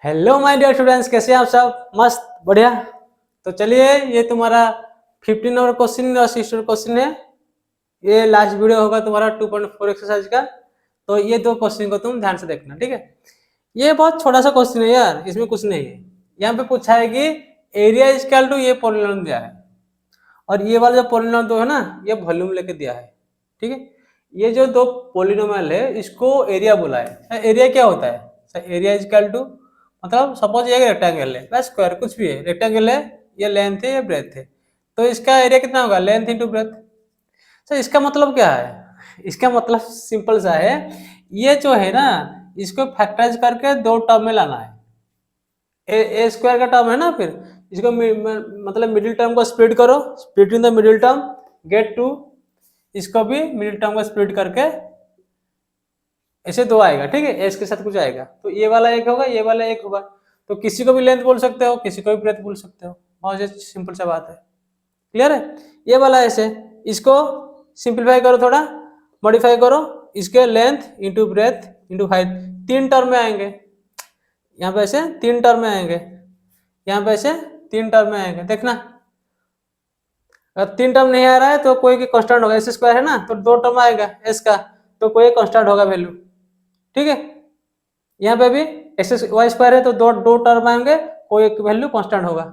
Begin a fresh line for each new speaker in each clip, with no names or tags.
Hello my dear students, कैसे हैं आप सब? मस्त, बढ़िया। तो चलिए, ये तुम्हारा 15 नंबर क्वेश्चन और 60 क्वेश्चन है। ये लास्ट वीडियो होगा तुम्हारा 2.4 एक्सरसाइज का। तो ये दो क्वेश्चन को तुम ध्यान से देखना, ठीक है। ये बहुत छोटा सा क्वेश्चन है यार, इसमें कुछ नहीं है। यहाँ पे पूछा है कि एरिया इज इक्वल टू, ये पॉलीनॉमियल दिया है, और ये वाला जो पॉलीनॉमियल दो है ना, ये वॉल्यूम लेके दिया है, ठीक है। ये जो दो पॉलीनॉमियल है, इसको एरिया बोला है। एरिया क्या होता है? एरिया इज इक्वल टू, मतलब सपोज ये रेक्टेंगल है, बस स्क्वायर कुछ भी है, रेक्टेंगल है, ये लेंथ है, ये ब्रेथ है, तो इसका एरिया कितना होगा? Length into breadth. सर इसका मतलब क्या है? इसका मतलब सिंपल सा है, ये जो है ना, इसको फैक्टराइज करके दो टर्म में लाना है। ए स्क्वायर का टर्म है ना, फिर इसको मतलब मिडिल टर्म को स्प्लिट करो, split in the middle term, get two, इसको भी मिडिल टर्म को स्प्लिट करके ऐसे दो आएगा, ठीक है। एस के साथ कुछ आएगा, तो ये वाला एक होगा, ये वाला एक होगा। तो किसी को भी लेंथ बोल सकते हो, किसी को भी ब्रेथ बोल सकते हो, बहुत सिंपल सा बात है। क्लियर है? ये वाला ऐसे, इसको सिंप्लीफाई करो, थोड़ा मॉडिफाई करो, इसके length into breadth into height, तीन टर्म में आएंगे। यहाँ पे ऐसे तीन टर्म में आएंगे, यहाँ पे ऐसे तीन टर्म में आएंगे, देखना। अगर तीन टर्म नहीं आ रहा है तो कोई कांस्टेंट होगा, एस स्क्वायर है ना, तो दो टर्म आएगा एस का, तो कोई कांस्टेंट होगा वैल्यू, ठीक है। यहाँ पे भी एक्स वाई स्क्वायर है, तो दो दो टर्म आएंगे, कोई एक वैल्यू कांस्टेंट होगा।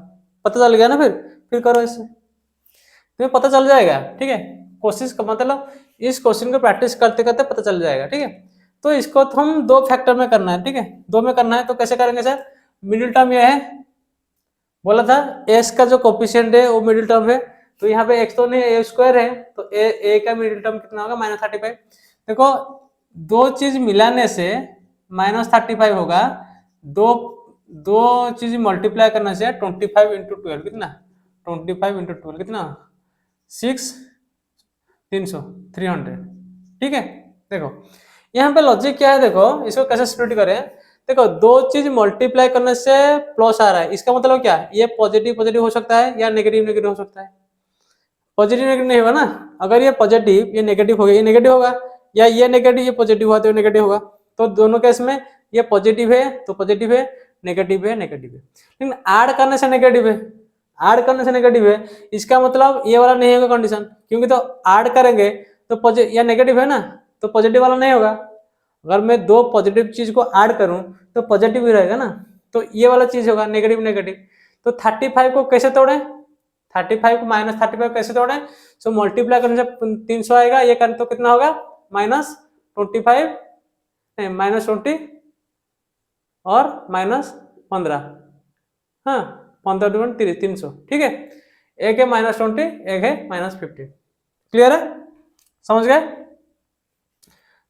पता चल गया ना? फिर करो इससे, तुम्हें पता चल जाएगा, ठीक है। कोशिश का मतलब इस क्वेश्चन को प्रैक्टिस करते करते पता चल जाएगा, ठीक है। तो इसको तो हम दो फैक्टर में करना है, ठीक है, दो में करना है। तो कैसे करेंगे सर? मिडिल टर्म ये है, बोला था एस का जो कोफिशिएंट है वो मिडिल टर्म है, तो यहाँ पे एक्स तो नहीं, ए स्क्वायर है, तो ए का मिडिल टर्म कितना होगा? -35। देखो, दो चीज मिलाने से -35 होगा, दो दो चीज मल्टीप्लाई करने से 25 इंटू 12 कितना? 25 इंटू 12 कितना? 6, 300, 300, ठीक है। देखो यहाँ पे लॉजिक क्या है, देखो इसको कैसे स्प्लिट करें। देखो, दो चीज मल्टीप्लाई करने से प्लस आ रहा है, इसका मतलब क्या है? ये पॉजिटिव पॉजिटिव हो सकता है या नेगेटिव नेगेटिव हो सकता है। पॉजिटिव नेगेटिव नहीं होगा ना, अगर ये पॉजिटिव ये नेगेटिव हो गया, ये नेगेटिव होगा, या ये नेगेटिव ये पॉजिटिव हुआ तो ये नेगेटिव होगा। तो दोनों केस में ये पॉजिटिव है तो पॉजिटिव है, नेगेटिव है नेगेटिव है। लेकिन ऐड करने से नेगेटिव है, ऐड करने से नेगेटिव है, इसका मतलब ये वाला नहीं होगा कंडीशन, क्योंकि तो ऐड करेंगे तो या नेगेटिव है ना, तो पॉजिटिव वाला नहीं होगा। अगर मैं दो पॉजिटिव चीज को ऐड करूं तो पॉजिटिव ही रहेगा ना, तो ये वाला चीज होगा नेगेटिव नेगेटिव। तो 35 को कैसे तोड़े? 35 को -35 कैसे तोड़े? सो मल्टीप्लाई करने से 300 आएगा, ये करें तो कितना होगा? -25, नहीं -20 और -15, हाँ 15 दूनी 300, ठीक है। एक है -20, एक है -50। क्लियर है? समझ गए?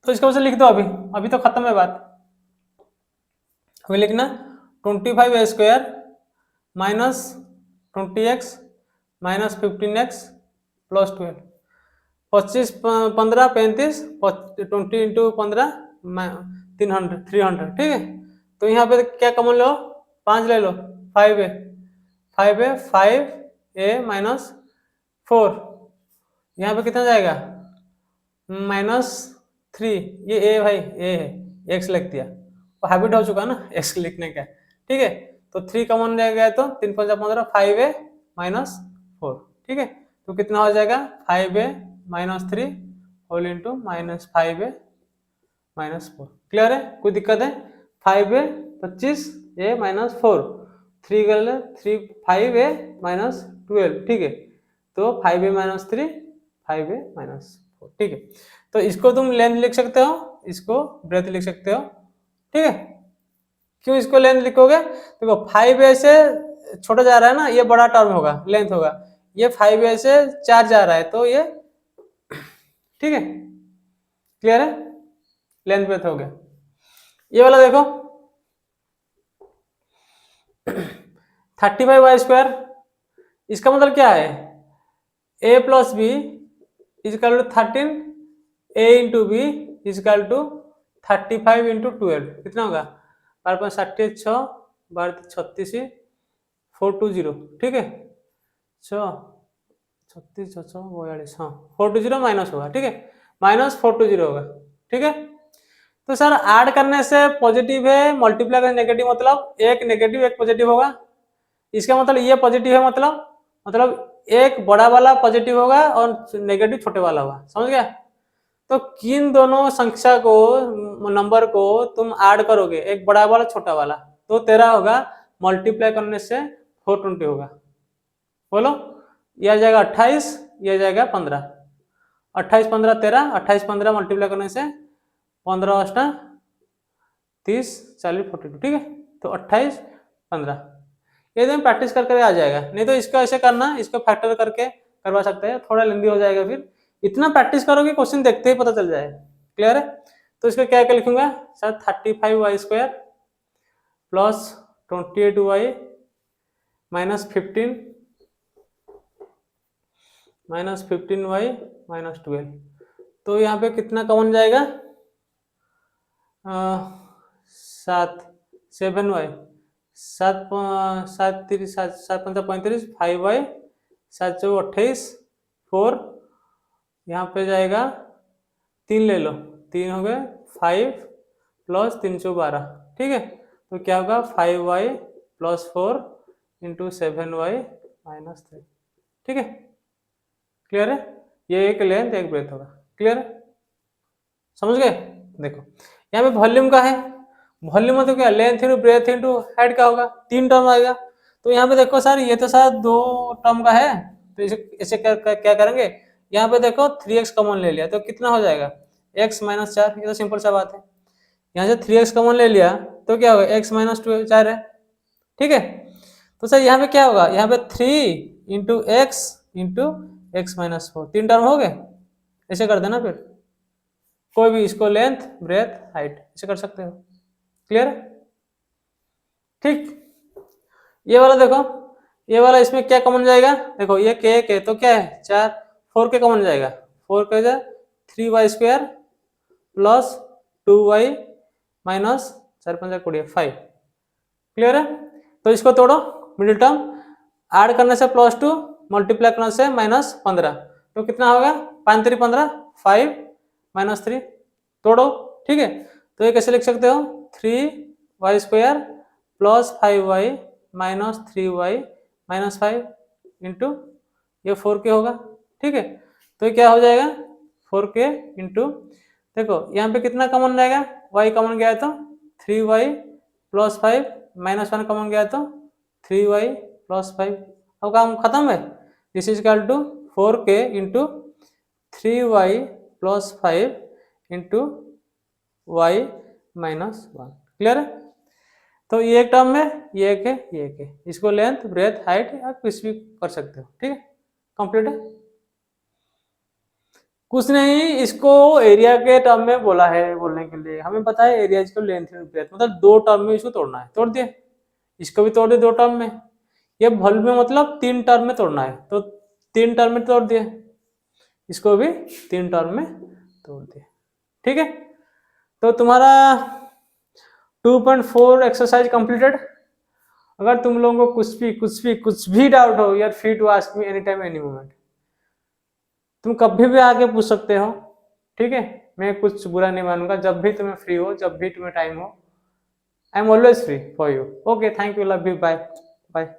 तो इसको वैसे लिख दो, अभी अभी तो खत्म है बात। अभी लिखना 25a² -20x -15x + 12, 25 15 35, 20 इंटू 15 300, ठीक है। तो यहाँ पे क्या कॉमन लो? 5 ले लो, 5a 5a -4, यहाँ पे कितना जाएगा? -3, ये ए भाई ए है, एक्स लिख दिया, तो हैबिट हो चुका ना एक्स लिखने का, ठीक है। तो 3 कॉमन ले गया तो 3 5 15, 5a -4, ठीक है। तो कितना हो जाएगा? 5a -3 whole into -5a -4। Clear है? कोई दिक्कत है? 5a 25, a -4, 3 कर ले 3 5a -12, ठीक है। तो 5a -3 5a -4, ठीक है। तो इसको तुम लेंथ लिख सकते हो, इसको ब्रेथ लिख सकते हो, ठीक है। क्यों इसको लेंथ लिखोगे? देखो 5a से छोटा जा रहा है ना, ये बड़ा टर्म होगा, लेंथ होगा। ये 5a से 4 जा रहा है, तो ये, ठीक है। क्लियर है? लेंथ ब्रेथ हो गया। ये वाला देखो 35y², इसका मतलब क्या है? a + b = 13, a × b = 35 × 12, कितना होगा? 12 5 60, 6 12 36, 420, ठीक है। 6 36 6 42, हाँ 420 माइनस होगा, ठीक है, -420 होगा, ठीक है। तो सर ऐड करने से पॉजिटिव है, मल्टीप्लाई करने नेगेटिव, मतलब एक नेगेटिव एक पॉजिटिव होगा। इसका मतलब ये पॉजिटिव है, मतलब एक बड़ा वाला पॉजिटिव होगा और नेगेटिव छोटे वाला होगा, समझ गया। तो किन दोनों संख्या को, नंबर को तुम ऐड करोगे, एक बड़ा वाला छोटा वाला, तो तेरा होगा मल्टीप्लाई करने से 420 होगा। बोलो, यह आ जाएगा 28, यह जाएगा 15, 28 15 13, 28 15 मल्टीप्लाई करने से 15 अष्टा 30 40 42, ठीक है। तो 28 15 ये दिन प्रैक्टिस करके आ जाएगा, नहीं तो इसको ऐसे करना, इसको फैक्टर करके करवा सकते हैं, थोड़ा लेंदी हो जाएगा। फिर इतना प्रैक्टिस करोगे क्वेश्चन देखते ही पता चल जाएगा। क्लियर है। तो इसको क्या क्या लिखूंगा sir, 35y² plus 28y minus 15y minus 12। तो यहाँ पे कितना कॉमन जाएगा, 7y 7 35, 5y 7 चौ 28, 4 यहाँ पे जाएगा 3 ले लो, 3 हो गए 5 प्लस 3 चौ 12, ठीक है। तो क्या होगा 5y plus 4 into 7y minus 3, ठीक है। क्लियर है। ये एक लेंथ एक ब्रेथ होगा। क्लियर है, समझ गए। देखो यहाँ पे वॉल्यूम का है, वॉल्यूम मतलब क्या, length into breadth into height का होगा, 3 टर्म आएगा। तो यहाँ पे देखो सर, ये तो सर 2 टर्म का है, तो इसे क्या करेंगे, यहाँ पे देखो 3x कॉमन ले लिया, तो कितना हो जाएगा x माइनस 4, ये तो सिंपल सा बात है। यहाँ से 3x कॉमन ले लिया तो क्या होगा x माइनस 4 है, ठीक है। तो सर यहाँ पे क्या होगा, यहाँ पे 3 इंटू एक्स माइनस 4, 3 टर्म हो गए। ऐसे कर देना, फिर कोई भी इसको लेंथ ब्रेथ हाइट ऐसे कर सकते हो। क्लियर है, ठीक। ये वाला देखो, ये वाला इसमें क्या कॉमन जाएगा, देखो ये के तो क्या है 4, 4 के कॉमन जाएगा, 4 के जाए 3y² plus 2y minus 4 5 5। Clear है। तो इसको तोड़ो, मिडिल टर्म ऐड करने से +2, मल्टीप्लाई करने से -15, तो कितना होगा 5 3 15, 5 माइनस 3, तोड़ो, ठीक है। तो ये कैसे लिख सकते हो, 3y² plus 5y minus 3y minus 5 into ये 4k होगा, ठीक है। तो ये क्या हो जाएगा 4k इंटू, देखो यहाँ पे कितना कॉमन रहेगा, y कॉमन गया तो 3y प्लस 5 माइनस 1 कॉमन गया तो 3y प्लस 5। अब काम खत्म है। This is equal to 4k into 3y plus 5 into y minus 1। Clear है। तो ये एक टर्म है, ये एक है, ये एक है। इसको लेंथ ब्रेथ हाइट आप कुछ भी कर सकते हो, ठीक है। कंप्लीट है, कुछ नहीं, इसको एरिया के टर्म में बोला है बोलने के लिए। हमें पता है एरिया को लेंथ ब्रेथ, मतलब 2 टर्म में इसको तोड़ना है, तोड़ दिया। इसको भी तोड़ दिया 2 टर्म में। ये वॉल्यूम में मतलब 3 टर्म में तोड़ना है, तो 3 टर्म में तोड़ दिया, इसको भी 3 टर्म में तोड़ दिया, ठीक है। तो तुम्हारा 2.4 एक्सरसाइज कंप्लीटेड। अगर तुम लोगों को कुछ भी डाउट हो, यार free to ask me any time any moment, तुम कभी भी आके पूछ सकते हो, ठीक है। मैं कुछ बुरा नहीं मानूंगा, जब भी तुम्हें फ्री हो, जब भी तुम्हें टाइम हो, I am always free for you. Okay, thank you, love you, bye bye.